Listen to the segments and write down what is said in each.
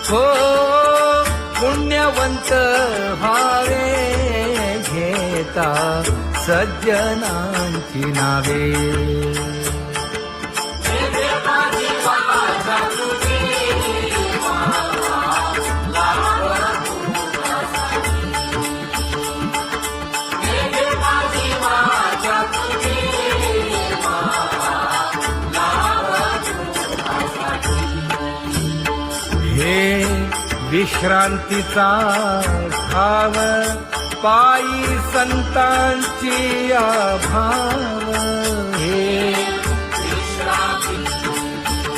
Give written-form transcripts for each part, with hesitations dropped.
हो पुण्यवंत व्हावे घेता सज्जनांची नावे. हे विश्रांतीचा ठाव पायी संतांची आभाव. हे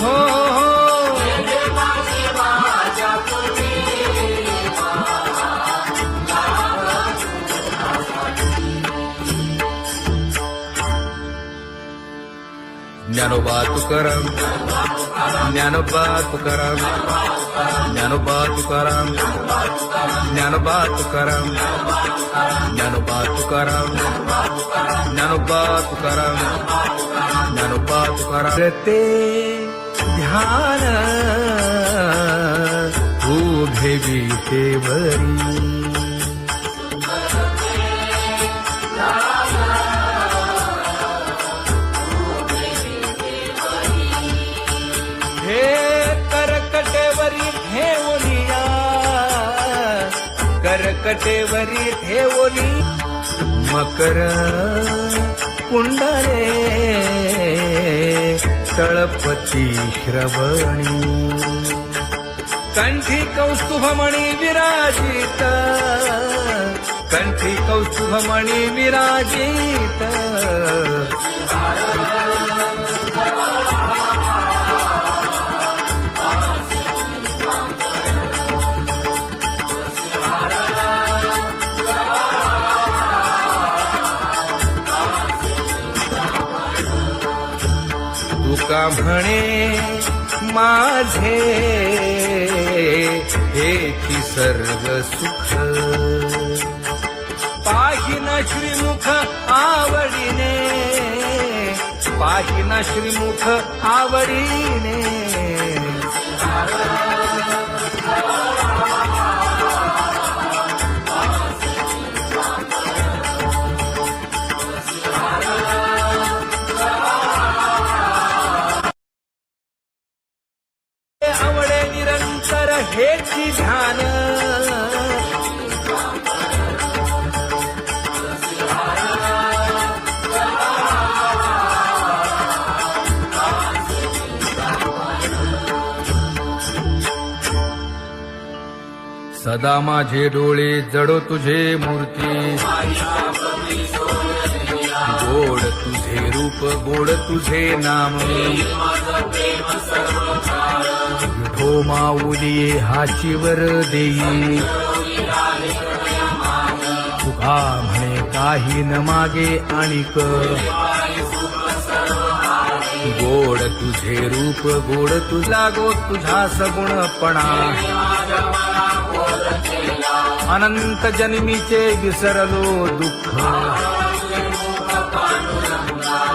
हो ज्ञानोबा तुकाराम, ज्ञानोबा तुकाराम, ज्ञानोबा तुकाराम, ज्ञानोबा तुकाराम, ज्ञानोबा तुकाराम, ज्ञानोबा तुकाराम, ज्ञानोबा तुकाराम. ते ध्यान उभे विटेवरी. करकटेवरी ठेवलिया, करकटेवरी ठेवली मकर कुंडले तळपती श्रवणी. कंठी कौस्तुभमणी विराजित, कंठी कौस्तुभमणी विराजित. तुका म्हणे माझे हेची सर्व सुख. पाहिना श्रीमुख आवडीने, पाहिना श्रीमुख आवडीने. आवडे निरंतर हेची ध्यान. सदा माझे डोळे जडो तुझे मूर्ती. गोड तुझे रूप, गोड तुझे नाम. विठो माऊली हाचीवर देई. तुका म्हणे काही न मागे आणिक. गोड तुझे रूप, गोड तुझा गो तुझा सगुणपणा. अनंत जन्मीचे विसरलो दुःख.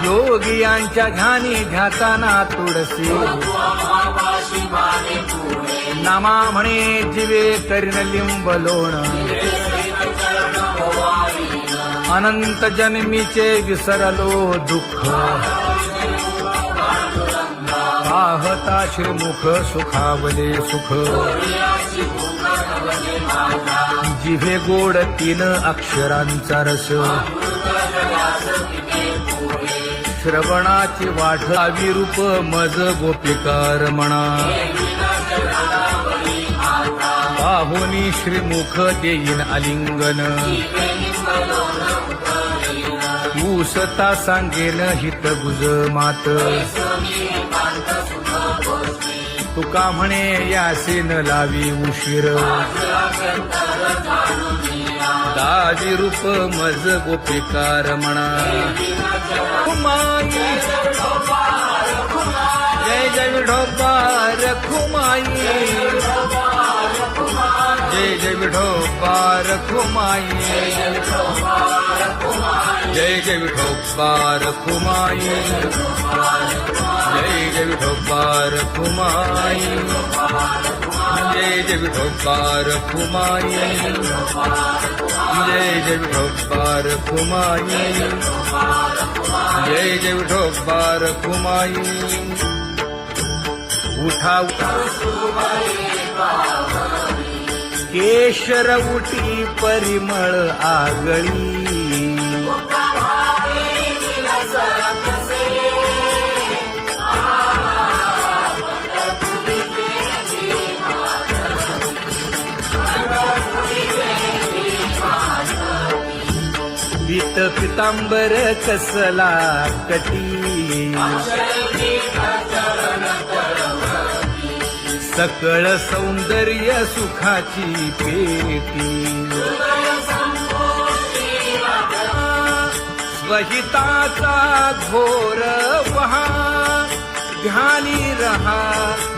योगियांच्या ध्यानी ध्याताना तुळसी. नामा म्हणे जीवे करीन लिंबलोण. अनंत जन्मीचे विसरलो दुःख. पाहता श्रीमुख सुखावले सुख. जिभे गोड 3 अक्षरांचा रस. श्रवणाची वाढ विरूप मज गोपिकार म्हणा. पाहुनी श्रीमुख देईन आलिंगन. ऊसता सांगेन हित गुज मात. तुका म्हणे यासीन लावी उशीर. दावी रूप मज गोपिकार म्हणा. जय जय विठोबा रखुमाई. जय जय विठोबा रखुमाई जय जय विठोबा रखुमाई जय जय विठोबा रखुमाई जय जय विठोबा रखुमाई जय जय विठोबा रखुमाई जय जय विठोबा रखुमाई उठा केशर उठी परिमळ आगळी पीत पितांबर कसला कटी सकळ सौंदर्य सुखाची पेटी स्वहिताचा घोर वहा ध्यानी रहा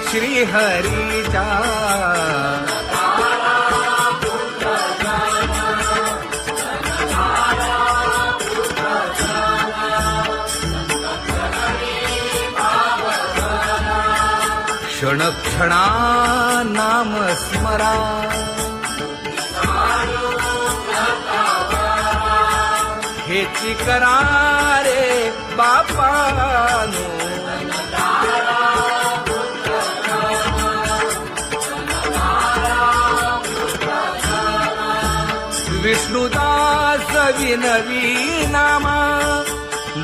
श्रीहरीचा क्षणक्षणा नाम स्मरा हेची करा रे बापानो विष्णुदास विनवी नामा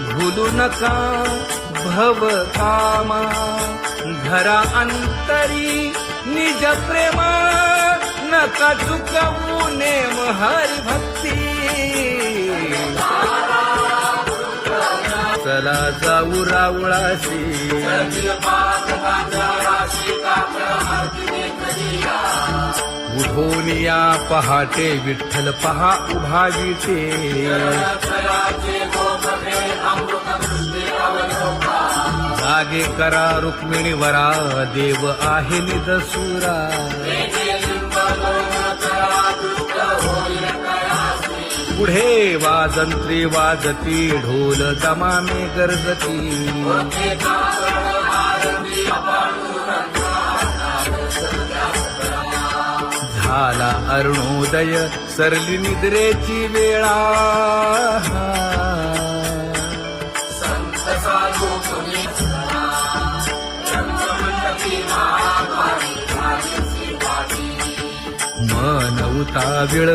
भूलू नका भव कामा घरा अंतरी निज प्रेमा नका चुकवू नेम हरी भक्ती चला जाऊ रावळाशी उठोनिया पहाटे विठ्ठल पहा उभा विटे जागे करा रुक्मिणी वरा देव आहे निदसुरा पुढे वाजंत्री वाजती ढोल दमामे गरजती झाला अरुणोदय सरली निद्रेची वेळा मन उताविळ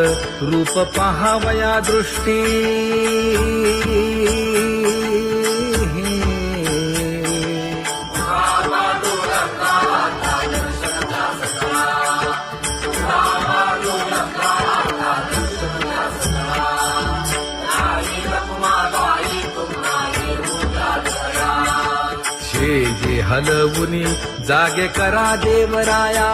रूप पहावया दृष्टी जे हलवुनी जागे करा देवराया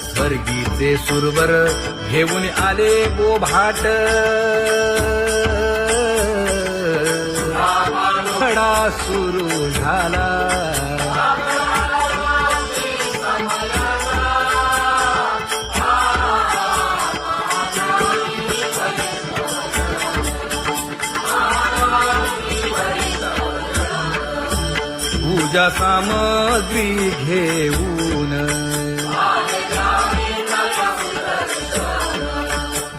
स्वर्गीचे सुरवर घेऊन आले गोभाट खडा सुरू झाला पूजा सामग्री घेऊन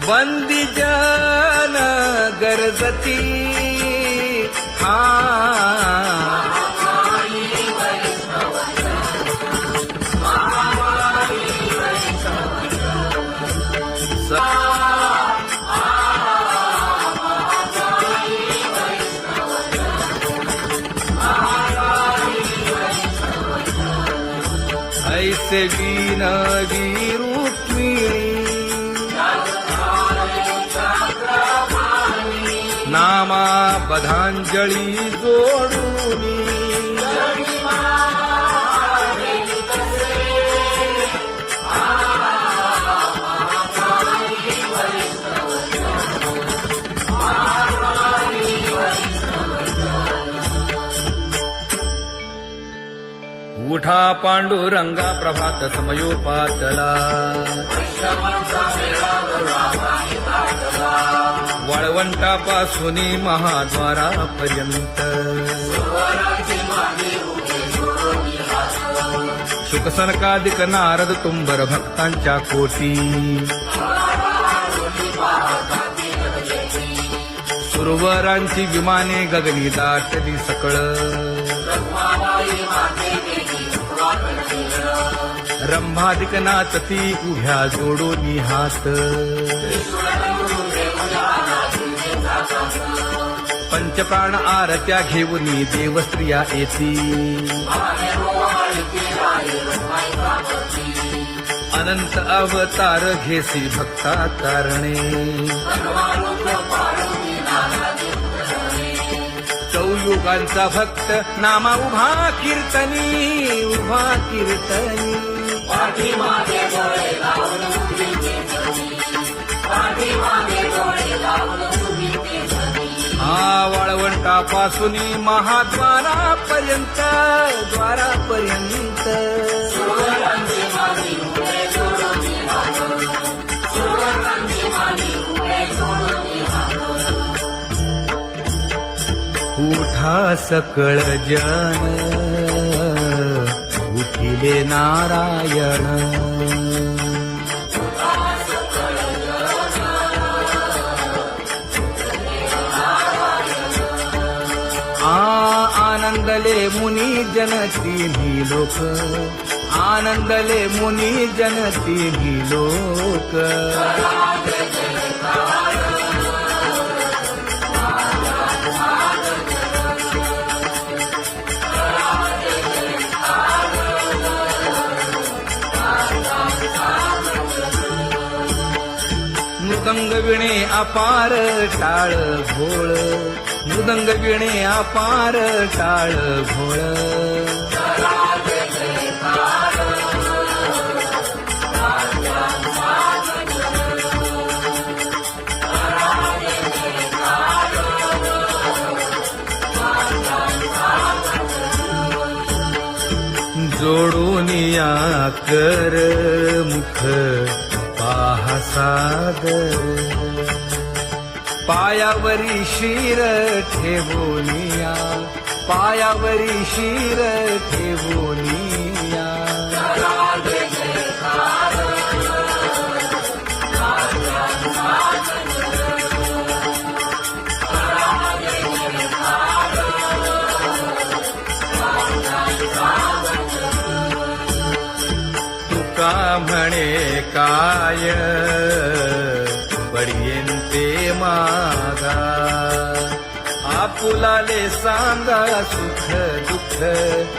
बंदी जन गरजती ऐसे विनवी रुक्मिणी नामा बधांजळी जोडूनी मोठा पांडुरंगा प्रभात समयोपातला वाळवंटापासून महाद्वारापर्यंत शुकसनकादिक नारद तुंबर भक्तांच्या कोटी सुरवरांची विमाने गगनी दाटली सकळ रंभादिक नाचती उभ्या जोडोनी हात पंचप्राण आरत्या घेऊनी देवस्त्रिया येती अनंत अवतार घेसी भक्ता तारणे चौयुगांचा भक्त नामा उभा कीर्तनी वाळवंटापासून महाद्वारापर्यंत उठा सकळ जन उठिले नारायण आनंदले मुनी जन तिन्ही लोक आनंदले मुनी जन तिन्ही लोक मृदंग विणे अपार टाळ भोळ मृदंग विणे अपार टाळ भोळ जोडूनिया कर मुख पाहा सादर पायावरी शिर ठेवोनिया पायावरी शिर ठेवोनिया तुका म्हणे काय बडियेंते मागा आपुलाले सांगा सुख दुःख